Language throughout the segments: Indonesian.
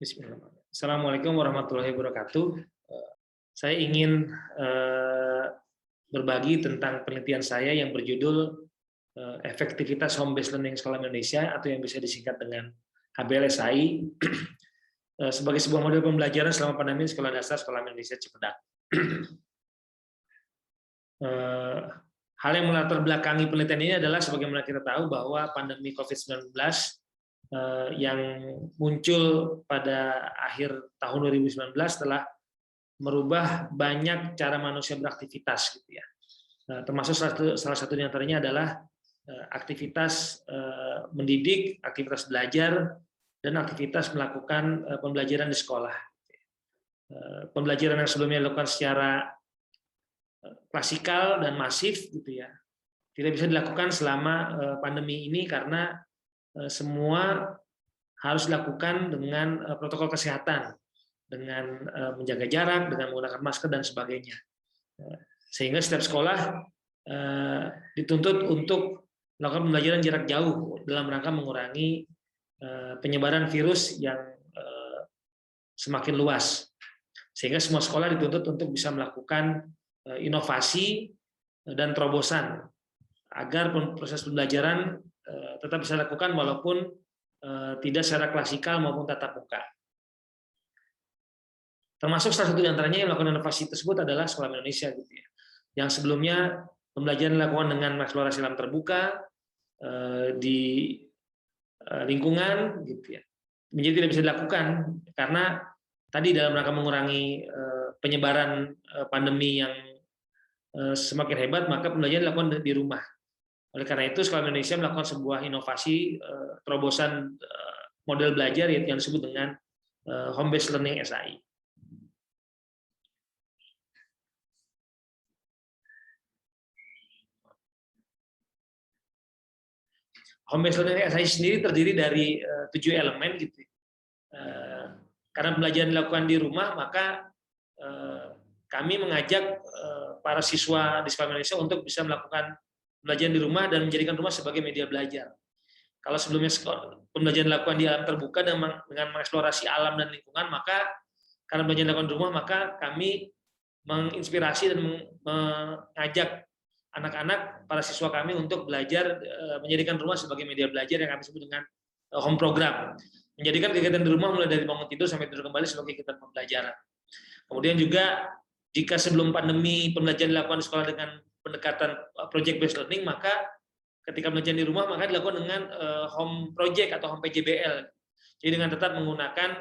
Bismillahirrahmanirrahim. Assalamualaikum warahmatullahi wabarakatuh. Saya ingin berbagi tentang penelitian saya yang berjudul efektivitas home based learning sekolah Indonesia atau yang bisa disingkat dengan HBLSI sebagai sebuah model pembelajaran selama pandemi sekolah dasar sekolah Indonesia Cipedak. Hal yang melatar belakangi penelitian ini adalah sebagaimana kita tahu bahwa pandemi COVID-19 yang muncul pada akhir tahun 2019 telah merubah banyak cara manusia beraktivitas, gitu ya. Termasuk salah satu di antaranya adalah aktivitas mendidik, aktivitas belajar, dan aktivitas melakukan pembelajaran di sekolah. Pembelajaran yang sebelumnya dilakukan secara klasikal dan masif, gitu ya, tidak bisa dilakukan selama pandemi ini karena semua harus dilakukan dengan protokol kesehatan, dengan menjaga jarak, dengan menggunakan masker dan sebagainya. Sehingga setiap sekolah dituntut untuk melakukan pembelajaran jarak jauh dalam rangka mengurangi penyebaran virus yang semakin luas. Sehingga semua sekolah dituntut untuk bisa melakukan inovasi dan terobosan agar proses pembelajaran tetap bisa dilakukan walaupun tidak secara klasikal maupun tatap muka. Termasuk salah satu di antaranya yang melakukan inovasi tersebut adalah Sekolah Indonesia, gitu ya. Yang sebelumnya pembelajaran dilakukan dengan eksplorasi alam terbuka di lingkungan, gitu ya, menjadi tidak bisa dilakukan karena tadi dalam rangka mengurangi penyebaran pandemi yang semakin hebat, maka pembelajaran dilakukan di rumah. Oleh karena itu, Sekolah Indonesia melakukan sebuah inovasi terobosan model belajar yang disebut dengan home based learning SAI. Home based learning SAI sendiri terdiri dari 7 elemen, gitu. Karena pembelajaran dilakukan di rumah, maka kami mengajak para siswa di Sekolah Indonesia untuk bisa melakukan pembelajaran di rumah dan menjadikan rumah sebagai media belajar. Kalau sebelumnya pembelajaran dilakukan di alam terbuka dengan mengeksplorasi alam dan lingkungan, maka karena pembelajaran dilakukan di rumah, maka kami menginspirasi dan mengajak anak-anak, para siswa kami untuk belajar menjadikan rumah sebagai media belajar yang kami sebut dengan home program. Menjadikan kegiatan di rumah mulai dari bangun tidur sampai tidur kembali sebagai kegiatan pembelajaran. Kemudian juga jika sebelum pandemi pembelajaran dilakukan di sekolah dengan pendekatan project based learning, maka ketika belajar di rumah maka dilakukan dengan home project atau home PJBL. Jadi dengan tetap menggunakan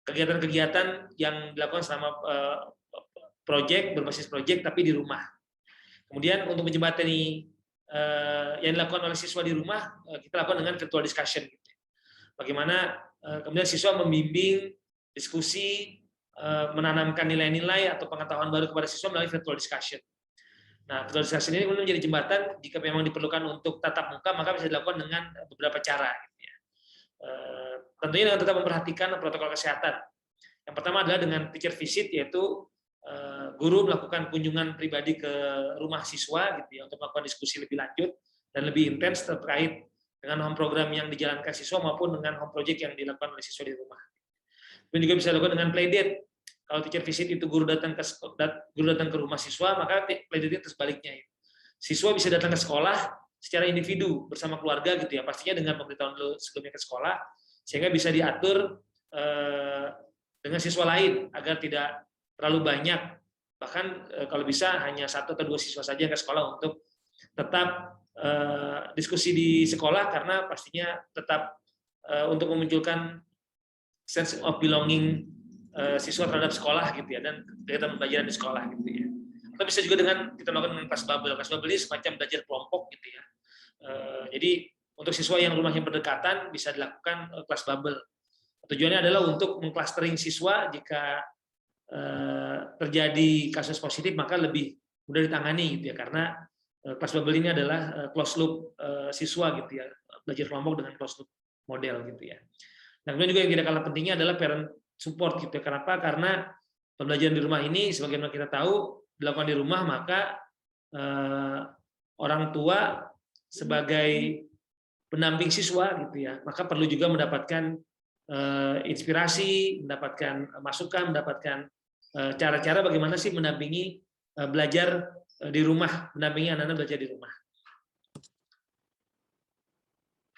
kegiatan-kegiatan yang dilakukan selama project, berbasis project tapi di rumah. Kemudian untuk menjembatani yang dilakukan oleh siswa di rumah, kita lakukan dengan virtual discussion. Bagaimana kemudian siswa membimbing diskusi, menanamkan nilai-nilai atau pengetahuan baru kepada siswa melalui virtual discussion. Nah, virtual discussion ini kemudian menjadi jembatan jika memang diperlukan untuk tatap muka, maka bisa dilakukan dengan beberapa cara. Gitu ya. Tentunya dengan tetap memperhatikan protokol kesehatan. Yang pertama adalah dengan teacher visit, yaitu guru melakukan kunjungan pribadi ke rumah siswa, gitu ya, untuk melakukan diskusi lebih lanjut dan lebih intens terkait dengan home program yang dijalankan siswa maupun dengan home project yang dilakukan oleh siswa di rumah. Dan juga bisa dilakukan dengan playdate. Kalau teacher visit itu guru datang ke rumah siswa, maka playdate itu sebaliknya. Siswa bisa datang ke sekolah secara individu bersama keluarga, gitu ya. Pastinya dengan pemberitahuan dulu sebelumnya ke sekolah, sehingga bisa diatur dengan siswa lain agar tidak terlalu banyak. Bahkan kalau bisa hanya 1 atau 2 siswa saja ke sekolah untuk tetap diskusi di sekolah, karena pastinya tetap untuk memunculkan sense of belonging siswa terhadap sekolah, gitu ya, dan kegiatan pembelajaran di sekolah, gitu ya. Atau bisa juga dengan kita melakukan dengan kelas bubble. Kelas bubble ini semacam belajar kelompok, gitu ya. Jadi untuk siswa yang rumahnya berdekatan bisa dilakukan kelas bubble. Tujuannya adalah untuk mengklastering siswa jika terjadi kasus positif, maka lebih mudah ditangani, gitu ya, karena kelas bubble ini adalah closed loop siswa, gitu ya, belajar kelompok dengan closed loop model, gitu ya. Dan kemudian juga yang tidak kalah pentingnya adalah parent support, gitu. Kenapa? Karena pembelajaran di rumah ini, sebagaimana kita tahu, dilakukan di rumah, maka orang tua sebagai pendamping siswa, gitu ya, maka perlu juga mendapatkan inspirasi, mendapatkan masukan, mendapatkan cara-cara bagaimana sih mendampingi belajar di rumah, mendampingi anak-anak belajar di rumah.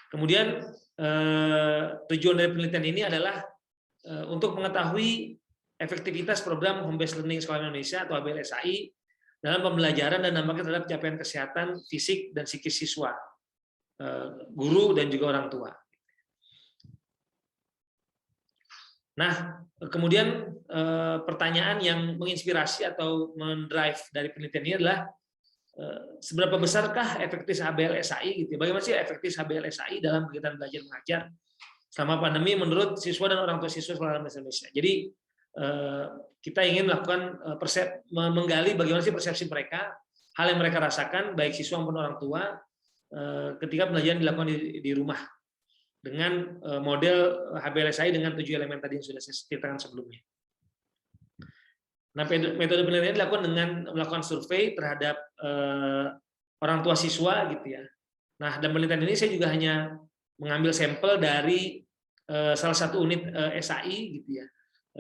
Kemudian tujuan dari penelitian ini adalah untuk mengetahui efektivitas program Home Based Learning Sekolah Indonesia atau HBLSAI dalam pembelajaran dan dampaknya terhadap capaian kesehatan fisik dan psikis siswa, guru dan juga orang tua. Nah, kemudian pertanyaan yang menginspirasi atau mendrive dari penelitian ini adalah seberapa besarkah efektif HBLSAI gitu. Bagaimana sih efektif HBLSAI dalam kegiatan belajar mengajar selama pandemi menurut siswa dan orang tua siswa sekolah Indonesia. Jadi kita ingin melakukan menggali bagaimana sih persepsi mereka, hal yang mereka rasakan baik siswa maupun orang tua ketika pembelajaran dilakukan di rumah dengan model HBLSAI dengan 7 elemen tadi yang sudah saya ceritakan sebelumnya. Nah, metode penelitian dilakukan dengan melakukan survei terhadap orang tua siswa gitu ya. Nah, dalam penelitian ini saya juga hanya mengambil sampel dari salah satu unit SAI gitu ya,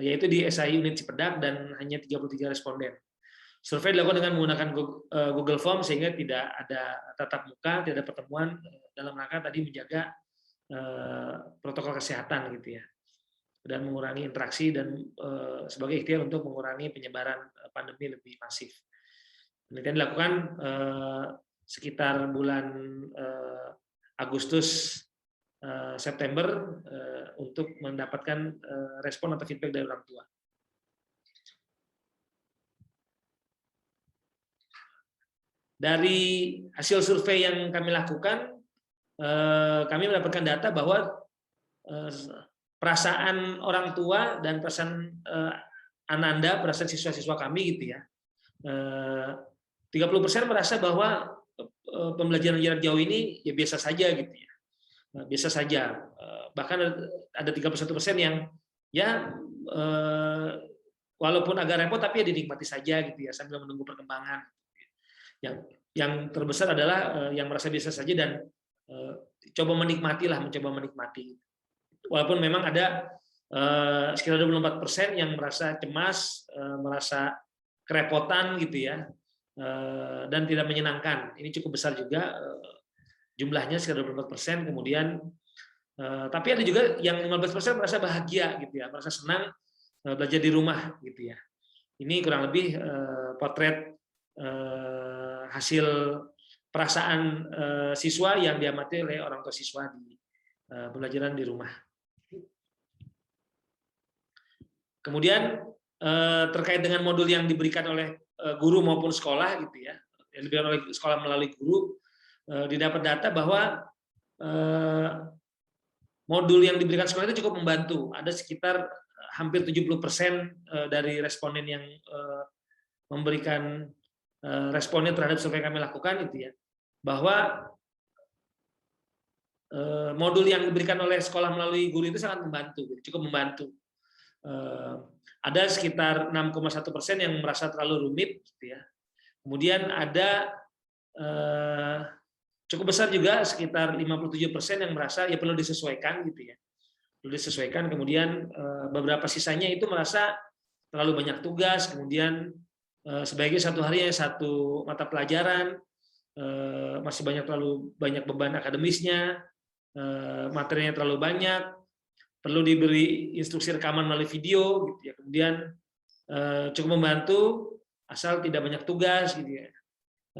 yaitu di SAI unit Cipedak dan hanya 33 responden. Survei dilakukan dengan menggunakan Google Form sehingga tidak ada tatap muka, tidak ada pertemuan dalam rangka tadi menjaga protokol kesehatan gitu ya, dan mengurangi interaksi dan sebagai ikhtiar untuk mengurangi penyebaran pandemi lebih masif. Penelitian dilakukan sekitar bulan Agustus September untuk mendapatkan respon atau feedback dari orang tua. Dari hasil survei yang kami lakukan, kami mendapatkan data bahwa perasaan orang tua dan perasaan Ananda, perasaan siswa-siswa kami gitu ya, 30% merasa bahwa pembelajaran jarak jauh ini ya biasa saja gitu ya, biasa saja. Bahkan ada 31% yang ya walaupun agak repot tapi ya dinikmati saja gitu ya sambil menunggu perkembangan. Yang terbesar adalah yang merasa biasa saja dan mencoba menikmati. Walaupun memang ada sekitar 24% yang merasa cemas, merasa kerepotan gitu ya, dan tidak menyenangkan. Ini cukup besar juga jumlahnya sekitar 24%. Kemudian tapi ada juga yang 15% merasa bahagia gitu ya, merasa senang belajar di rumah gitu ya. Ini kurang lebih potret hasil perasaan siswa yang diamati oleh orang tua siswa di pembelajaran di rumah. Kemudian terkait dengan modul yang diberikan oleh guru maupun sekolah gitu ya, yang diberikan oleh sekolah melalui guru, didapat data bahwa modul yang diberikan sekolah itu cukup membantu. Ada sekitar hampir 70% dari responden yang memberikan responnya terhadap survei kami lakukan itu ya, bahwa modul yang diberikan oleh sekolah melalui guru itu sangat membantu, cukup membantu. Ada sekitar 6,1% yang merasa terlalu rumit, gitu ya. Kemudian ada cukup besar juga sekitar 57% yang merasa ya perlu disesuaikan, gitu ya, perlu disesuaikan. Kemudian beberapa sisanya itu merasa terlalu banyak tugas, kemudian sebaiknya satu hari satu mata pelajaran, masih terlalu banyak beban akademisnya, materinya terlalu banyak, perlu diberi instruksi rekaman melalui video gitu ya. Kemudian cukup membantu asal tidak banyak tugas gitu ya.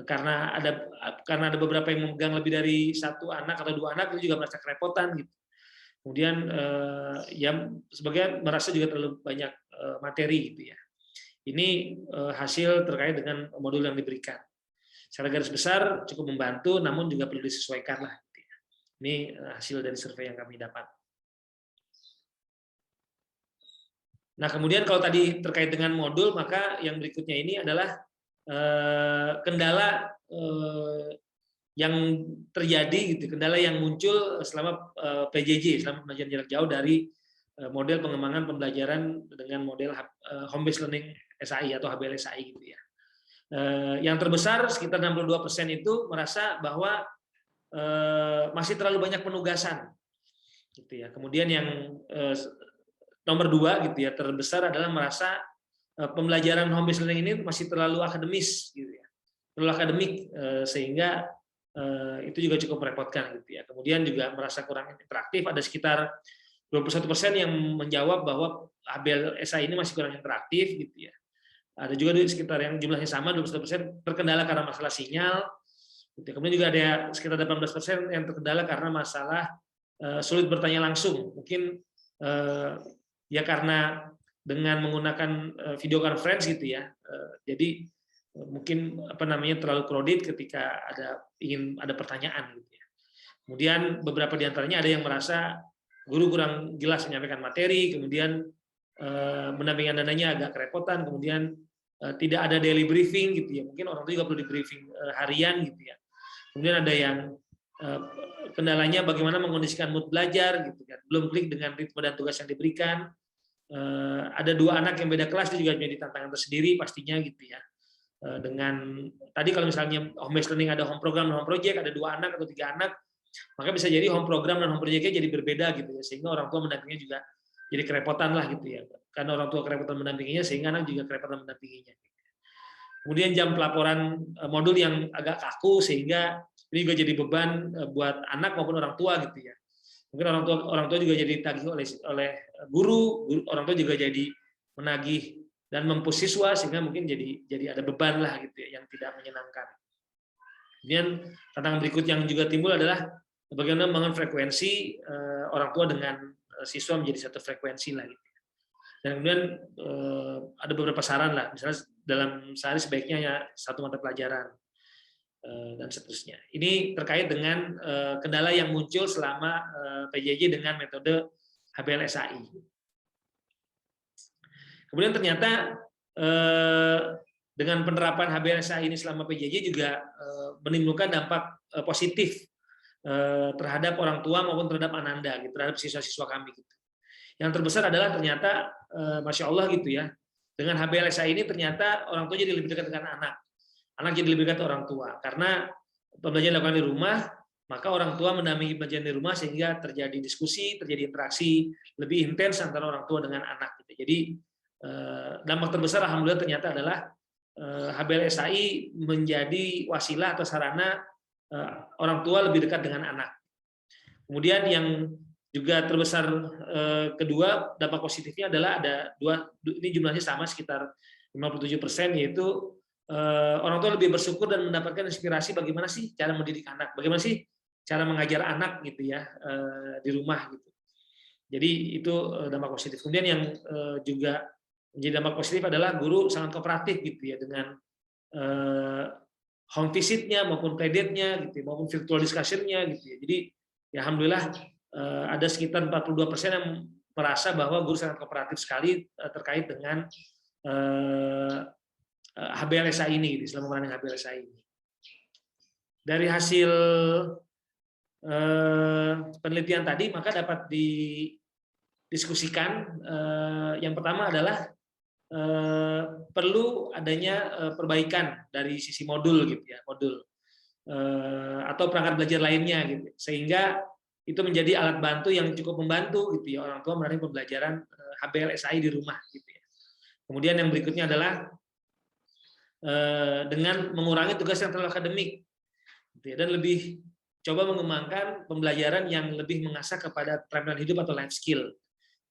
Karena ada beberapa yang memegang lebih dari satu anak atau dua anak itu juga merasa kerepotan gitu. Kemudian ya sebagian merasa juga terlalu banyak materi gitu ya. Ini hasil terkait dengan modul yang diberikan. Secara garis besar cukup membantu, namun juga perlu disesuaikan lah. Gitu ya. Ini hasil dari survei yang kami dapat. Nah, kemudian kalau tadi terkait dengan modul, maka yang berikutnya ini adalah kendala yang terjadi, gitu, kendala yang muncul selama PJJ, selama pembelajaran jarak jauh dari model pengembangan pembelajaran dengan model Home Based Learning SAI atau HBLSAI gitu ya. Yang terbesar sekitar 62% itu merasa bahwa masih terlalu banyak penugasan. gitu ya. Kemudian yang nomor 2 gitu ya, terbesar adalah merasa pembelajaran home based learning ini masih terlalu akademis gitu ya. Terlalu akademik sehingga itu juga cukup merepotkan gitu ya. Kemudian juga merasa kurang interaktif, ada sekitar 21% yang menjawab bahwa HBLSA ini masih kurang interaktif gitu ya. Ada juga di sekitar yang jumlahnya sama 21% terkendala karena masalah sinyal. Gitu. Kemudian juga ada sekitar 18% yang terkendala karena masalah sulit bertanya langsung. Mungkin ya karena dengan menggunakan video conference gitu ya. Jadi mungkin terlalu crowded ketika ingin ada pertanyaan gitu ya. Kemudian beberapa di antaranya ada yang merasa guru kurang jelas menyampaikan materi, kemudian pendampingan dananya agak kerepotan, kemudian tidak ada daily briefing gitu ya. Mungkin orang tua juga perlu di briefing harian gitu ya. Kemudian ada yang kendalanya bagaimana mengkondisikan mood belajar gitu kan. Belum klik dengan ritme dan tugas yang diberikan. Ada 2 anak yang beda kelas itu juga menjadi tantangan tersendiri pastinya gitu ya. Dengan tadi kalau misalnya home based learning ada home program dan home project, ada 2 anak atau 3 anak, maka bisa jadi home program dan home project-nya jadi berbeda gitu ya, sehingga orang tua mendampinginya juga jadi kerepotan lah gitu ya. Karena orang tua kerepotan mendampinginya, sehingga anak juga kerepotan mendampinginya. Kemudian jam pelaporan modul yang agak kaku, sehingga ini juga jadi beban buat anak maupun orang tua gitu ya. Mungkin orang tua juga jadi ditagih oleh guru, orang tua juga jadi menagih dan mempush siswa, sehingga mungkin jadi ada beban lah gitu ya, yang tidak menyenangkan. Kemudian tantangan berikut yang juga timbul adalah bagaimana membangun frekuensi orang tua dengan siswa menjadi satu frekuensi lah gitu. Dan kemudian ada beberapa saran lah, misalnya dalam sehari sebaiknya ya 1 mata pelajaran dan seterusnya. Ini terkait dengan kendala yang muncul selama PJJ dengan metode HBLSAI. Kemudian ternyata dengan penerapan HBLSAI ini selama PJJ juga menimbulkan dampak positif terhadap orang tua maupun terhadap Ananda, gitu, terhadap siswa-siswa kami. Gitu. Yang terbesar adalah ternyata, Masya Allah gitu ya, dengan HBLSAI ini ternyata orang tua jadi lebih dekat dengan anak jadi lebih dekat orang tua, karena pembelajaran dilakukan di rumah, maka orang tua mendampingi pembelajaran di rumah sehingga terjadi diskusi, terjadi interaksi lebih intens antara orang tua dengan anak. Gitu. Jadi dampak terbesar alhamdulillah ternyata adalah HBLSAI menjadi wasilah atau sarana orang tua lebih dekat dengan anak. Kemudian yang juga terbesar kedua, dampak positifnya adalah ada 2, ini jumlahnya sama sekitar 57%, yaitu orang tua lebih bersyukur dan mendapatkan inspirasi bagaimana sih cara mendidik anak, bagaimana sih cara mengajar anak gitu ya di rumah gitu. Jadi itu dampak positif. Kemudian yang juga menjadi dampak positif adalah guru sangat kooperatif gitu ya dengan home visitnya maupun predetnya gitu, maupun virtual discussion-nya gitu ya. Jadi ya alhamdulillah ada sekitar 42% yang merasa bahwa guru sangat kooperatif sekali terkait dengan HBLSA ini, gitu, selama mengenai HBLSA ini. Dari hasil penelitian tadi maka dapat didiskusikan. Yang pertama adalah perlu adanya perbaikan dari sisi modul gitu ya, modul atau perangkat belajar lainnya gitu, sehingga itu menjadi alat bantu yang cukup membantu gitu ya orang tua melalui pembelajaran HBLSAI di rumah gitu ya. Kemudian yang berikutnya adalah dengan mengurangi tugas yang terlalu akademik gitu ya, dan lebih coba mengembangkan pembelajaran yang lebih mengasah kepada keterampilan hidup atau life skill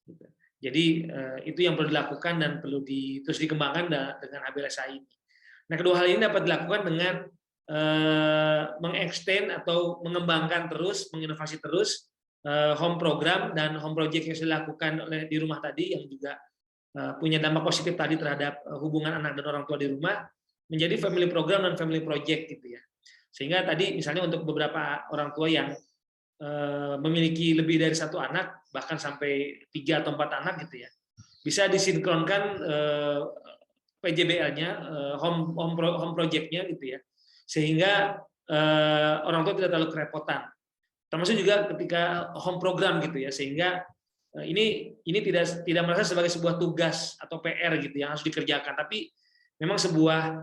gitu. Jadi itu yang perlu dilakukan dan perlu terus dikembangkan dengan HBLSAI. Nah, kedua hal ini dapat dilakukan dengan mengextend atau mengembangkan terus, menginovasi terus home program dan home project yang sudah dilakukan di rumah tadi, yang juga punya dampak positif tadi terhadap hubungan anak dan orang tua di rumah, menjadi family program dan family project gitu ya. Sehingga tadi misalnya untuk beberapa orang tua yang memiliki lebih dari 1 anak, bahkan sampai 3 atau 4 anak gitu ya, bisa disinkronkan PJBL-nya, home project-nya gitu ya, sehingga orang tua tidak terlalu kerepotan. Termasuk juga ketika home program gitu ya, sehingga ini tidak merasa sebagai sebuah tugas atau PR gitu yang harus dikerjakan, tapi memang sebuah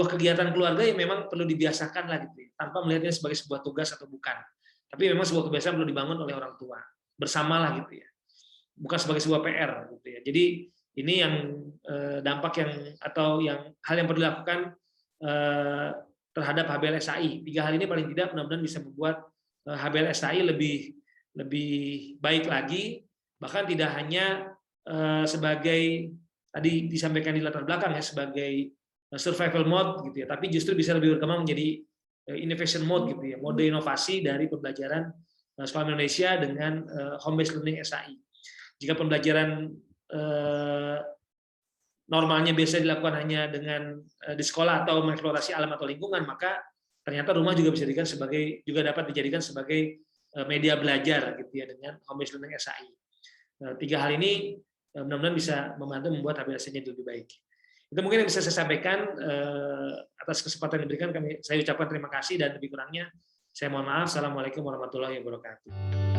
kegiatan keluarga yang memang perlu dibiasakan lah gitu ya, tanpa melihatnya sebagai sebuah tugas atau bukan. Tapi memang sebuah kebiasaan perlu dibangun oleh orang tua. bersamalah gitu ya, bukan sebagai sebuah PR gitu ya. Jadi ini yang dampak yang atau yang hal yang perlu dilakukan terhadap HBL-SAI. 3 hal ini paling tidak mudah-mudahan bisa membuat HBL-SAI lebih baik lagi, bahkan tidak hanya sebagai tadi disampaikan di latar belakang ya sebagai survival mode gitu ya, tapi justru bisa lebih berkembang menjadi innovation mode gitu ya, mode inovasi dari pembelajaran sekolah Indonesia dengan home based learning SAI. Jika pembelajaran normalnya biasa dilakukan hanya dengan di sekolah atau mengeksplorasi alam atau lingkungan, maka ternyata rumah juga bisa dijadikan sebagai dapat dijadikan sebagai media belajar gitu ya dengan home based learning SAI. 3 hal ini mudah-mudahan bisa membantu membuat HBL-nya lebih baik. Itu mungkin yang bisa saya sampaikan atas kesempatan yang diberikan. Saya ucapkan terima kasih dan lebih kurangnya saya mohon maaf. Assalamualaikum warahmatullahi wabarakatuh.